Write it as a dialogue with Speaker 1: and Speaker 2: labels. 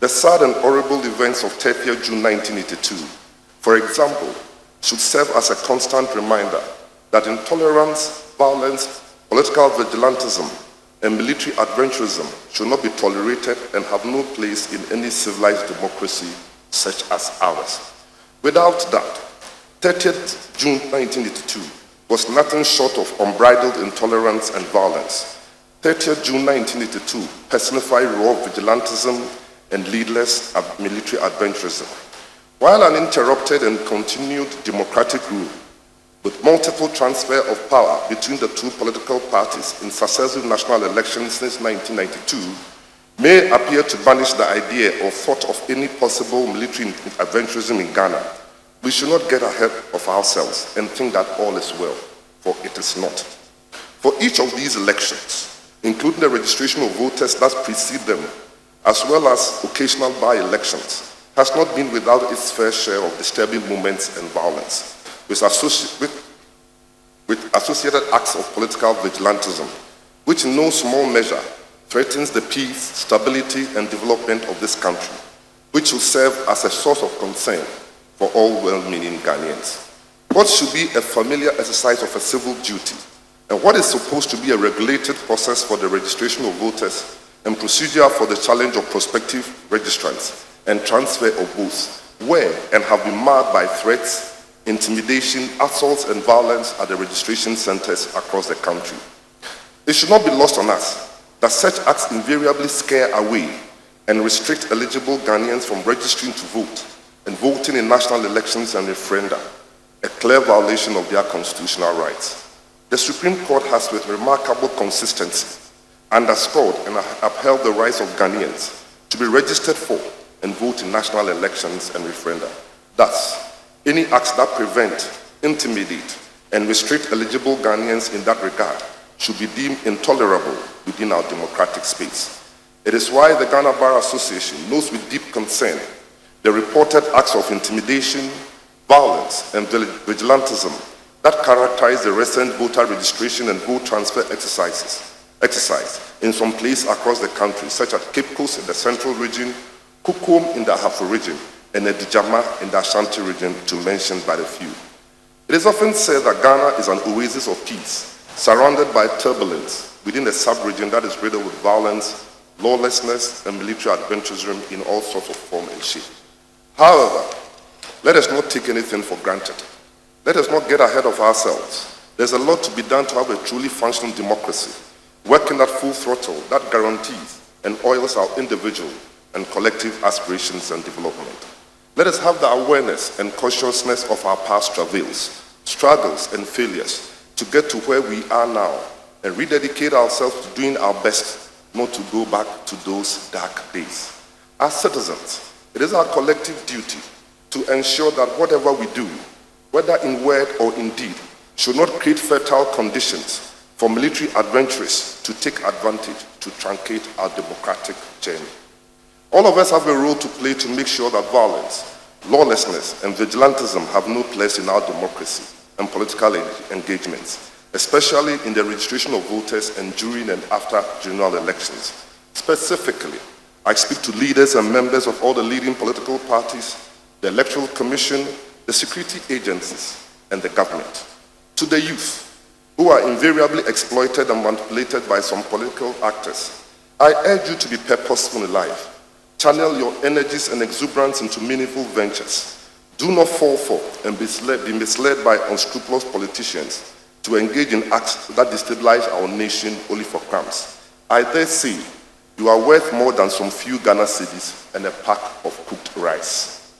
Speaker 1: The sad and horrible events of 30th June 1982, for example, should serve as a constant reminder that intolerance, violence, political vigilantism, and military adventurism should not be tolerated and have no place in any civilized democracy such as ours. Without doubt, 30th June 1982 was nothing short of unbridled intolerance and violence. 30th June 1982 personified raw vigilantism and leadless military adventurism. While uninterrupted and continued democratic rule, with multiple transfer of power between the two political parties in successive national elections since 1992, may appear to banish the idea or thought of any possible military adventurism in Ghana, we should not get ahead of ourselves and think that all is well, for it is not. For each of these elections, including the registration of voters that precede them, as well as occasional by-elections, has not been without its fair share of disturbing moments and violence, with associated acts of political vigilantism, which in no small measure threatens the peace, stability, and development of this country, which will serve as a source of concern for all well-meaning Ghanaians. What should be a familiar exercise of a civil duty, and what is supposed to be a regulated process for the registration of voters and procedure for the challenge of prospective registrants and transfer of votes, were and have been marred by threats, intimidation, assaults, and violence at the registration centers across the country. It should not be lost on us that such acts invariably scare away and restrict eligible Ghanaians from registering to vote and voting in national elections and referenda, a clear violation of their constitutional rights. The Supreme Court has, with remarkable consistency, underscored and upheld the rights of Ghanaians to be registered for and vote in national elections and referenda. Thus, any acts that prevent, intimidate, and restrict eligible Ghanaians in that regard should be deemed intolerable within our democratic space. It is why the Ghana Bar Association notes with deep concern the reported acts of intimidation, violence, and vigilantism that characterize the recent voter registration and vote transfer exercise in some places across the country, such as Cape Coast in the Central Region, Kukum in the Ahafo region, and Edijama in the Ashanti region, to mention but a few. It is often said that Ghana is an oasis of peace, surrounded by turbulence within a sub-region that is riddled with violence, lawlessness, and military adventurism in all sorts of form and shape. However, let us not take anything for granted. Let us not get ahead of ourselves. There's a lot to be done to have a truly functioning democracy, working at full throttle that guarantees and oils our individual and collective aspirations and development. Let us have the awareness and consciousness of our past travails, struggles, and failures to get to where we are now and rededicate ourselves to doing our best not to go back to those dark days. As citizens, it is our collective duty to ensure that whatever we do, whether in word or in deed, should not create fertile conditions for military adventurers to take advantage to truncate our democratic journey. All of us have a role to play to make sure that violence, lawlessness, and vigilantism have no place in our democracy and political engagements, especially in the registration of voters and during and after general elections. Specifically, I speak to leaders and members of all the leading political parties, the Electoral Commission, the security agencies, and the government. To the youth, who are invariably exploited and manipulated by some political actors, I urge you to be purposeful in life. Channel your energies and exuberance into meaningful ventures. Do not fall for and be misled by unscrupulous politicians to engage in acts that destabilize our nation only for crumbs. I dare say, you are worth more than some few Ghana Cedis and a pack of cooked rice.